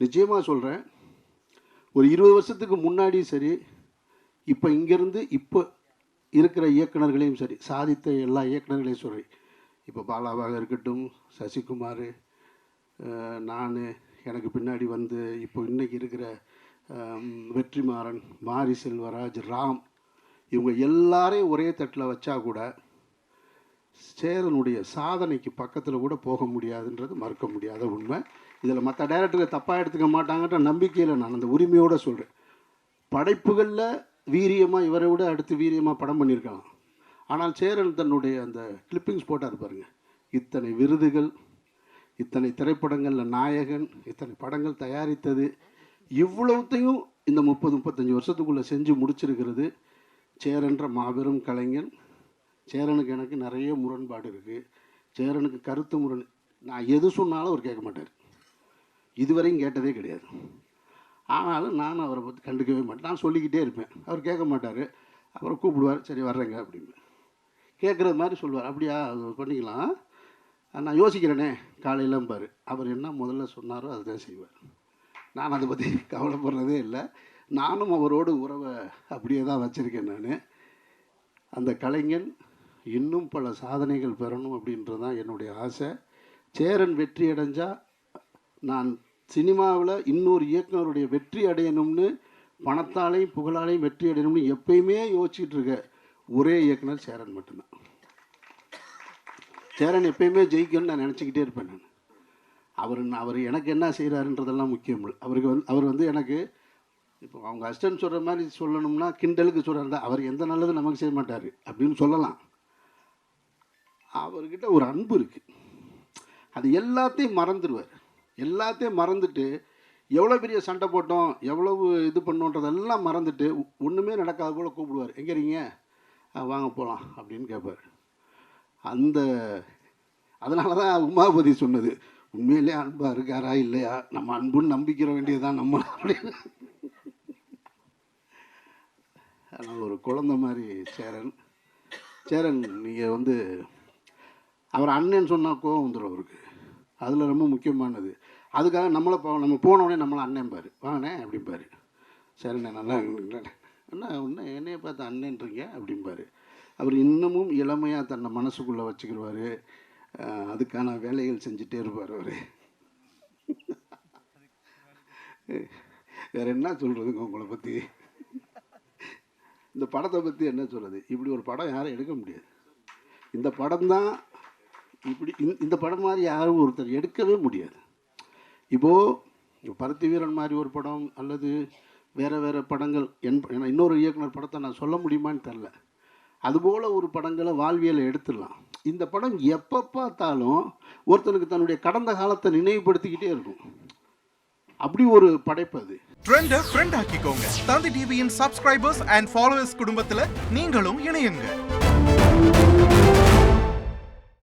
நிச்சயமாக சொல்கிறேன், ஒரு 20 வருஷத்துக்கு முன்னாடியும் சரி, இப்போ இங்கேருந்து இப்போ இருக்கிற இயக்குநர்களையும் சரி, சாதித்த எல்லா இயக்குநர்களையும் சரி, இப்போ பாலாவாக இருக்கட்டும், சசிகுமார், நான், எனக்கு பின்னாடி வந்து இப்போ இன்றைக்கி இருக்கிற வெற்றிமாறன், மாரி செல்வராஜ், ராம், இவங்க எல்லாரையும் ஒரே தட்டில் வச்சா கூட சேரனுடைய சாதனைக்கு பக்கத்தில் கூட போக முடியாதுன்றது மறுக்க முடியாத உண்மை. இதில் மற்ற டைரக்டர்கள் தப்பாக எடுத்துக்க மாட்டாங்கன்ற நம்பிக்கையில் நான் அந்த உரிமையோடு சொல்கிறேன். படைப்புகளில் வீரியமாக இவரை விட அடுத்து வீரியமாக படம் பண்ணியிருக்கலாம். ஆனால் சேரன் தன்னுடைய அந்த கிளிப்பிங்ஸ் போட்டார் பாருங்க, இத்தனை விருதுகள், இத்தனை திரைப்படங்களில் நாயகன், இத்தனை படங்கள் தயாரித்தது, இவ்வளவுத்தையும் இந்த 30-35 வருஷத்துக்குள்ளே செஞ்சு முடிச்சிருக்கிறது சேரன்ற மாபெரும் கலைஞன். சேரனுக்கு எனக்கு நிறைய முரண்பாடு இருக்குது. சேரனுக்கு கருத்து முரண், நான் எது சொன்னாலும் அவர் கேட்க மாட்டார், இதுவரையும் கேட்டதே கிடையாது. ஆனாலும் நான் அவரை பற்றி கண்டுக்கவே மாட்டேன், நான் சொல்லிக்கிட்டே இருப்பேன், அவர் கேட்க மாட்டார். அப்புறம் கூப்பிடுவார், சரி வர்றேங்க அப்படின்னு கேட்குறது மாதிரி சொல்லுவார். அப்படியா, அது பண்ணிக்கலாம், நான் யோசிக்கிறேனே காலையிலம்பார். அவர் என்ன முதல்ல சொன்னாரோ அதுதான் செய்வார். நான் அதை பற்றி கவலைப்படுறதே இல்லை. நானும் அவரோடு உறவை அப்படியே தான் வச்சுருக்கேன். நான் அந்த கலைஞன் இன்னும் பல சாதனைகள் பெறணும் அப்படின்றது தான் என்னுடைய ஆசை. சேரன் வெற்றி அடைஞ்சால் நான் சினிமாவில் இன்னொரு இயக்குனருடைய வெற்றி அடையணும்னு, பணத்தாலையும் புகழாலையும் வெற்றி அடையணும்னு எப்பயுமே யோசிச்சுட்டு இருக்க ஒரே இயக்குனர் சேரன் மட்டும்தான். சேரன் எப்பயுமே ஜெயிக்கணும்னு நான் நினச்சிக்கிட்டே இருப்பேன். நான் அவர் எனக்கு என்ன செய்கிறாருன்றதெல்லாம் முக்கியம் இல்லை. அவர் வந்து எனக்கு இப்போ அவங்க அசிஸ்டன்ட் சொல்கிற மாதிரி சொல்லணும்னா கிண்டலுக்கு சொல்கிறாரு, அவர் எந்த நல்லதும் நமக்கு செய்ய மாட்டார் அப்படின்னு சொல்லலாம். அவர்கிட்ட ஒரு அன்பு இருக்குது, அது எல்லாத்தையும் மறந்துடுவார். எல்லாத்தையும் மறந்துட்டு எவ்வளோ பெரிய சண்டை போட்டோம், எவ்வளவு இது பண்ணோன்றதெல்லாம் மறந்துட்டு ஒன்றுமே நடக்காத போல் கூப்பிடுவார். எங்கே இருக்கீங்க, வாங்க போகலாம் அப்படின்னு கேட்பார். அதனால தான் உமாபதி சொன்னது, உண்மையிலே அன்பாக இருக்காரா இல்லையா, நம்ம அன்புன்னு நம்பிக்கிற வேண்டியதுதான் நம்ம அப்படின்னு. அதனால் ஒரு குழந்தை மாதிரி சேரன் நீங்கள் வந்து அவர் அண்ணன் சொன்னால் கோவம் வந்துடும் அவருக்கு, அதில் ரொம்ப முக்கியமானது. அதுக்காக நம்ம போனோடனே நம்மளை அண்ணன்பார், வாங்கண்ணே அப்படிம்பார். சரிண்ணே நல்லா அண்ணா ஒன்று என்னையை பார்த்து அண்ணன்றீங்க அப்படிம்பார். அவர் இன்னமும் இளமையாக தன்னை மனசுக்குள்ளே வச்சுக்கிடுவார், அதுக்கான வேலைகள் செஞ்சுட்டே இருப்பார் அவர். வேறு என்ன சொல்கிறதுங்க உங்களை பற்றி, இந்த படத்தை பற்றி என்ன சொல்கிறது. இப்படி ஒரு படம் யாரும் எடுக்க முடியாது. இந்த படம் தான் இப்படி, இந்த படம் மாதிரி யாரும் ஒருத்தர் எடுக்கவே முடியாது. இப்போது பருத்தி வீரன் மாதிரி ஒரு படம் அல்லது வேறு படங்கள் இன்னொரு இயக்குனர் படத்தை நான் சொல்ல முடியுமான்னு தெரில. அதுபோல் ஒரு படங்களை வாழ்வியலை எடுத்துடலாம். இந்த படம் எப்போ பார்த்தாலும் ஒருத்தனுக்கு தன்னுடைய கடந்த காலத்தை நினைவுபடுத்திக்கிட்டே இருக்கும். அப்படி ஒரு படைப்பு அது. ட்ரெண்டை ஃப்ரெண்ட் ஆக்கிக்கோங்க. தந்தி டிவியின் சப்ஸ்கிரைபர்ஸ் அண்ட் ஃபாலோவர்ஸ் குடும்பத்தில் நீங்களும் இணையுங்க.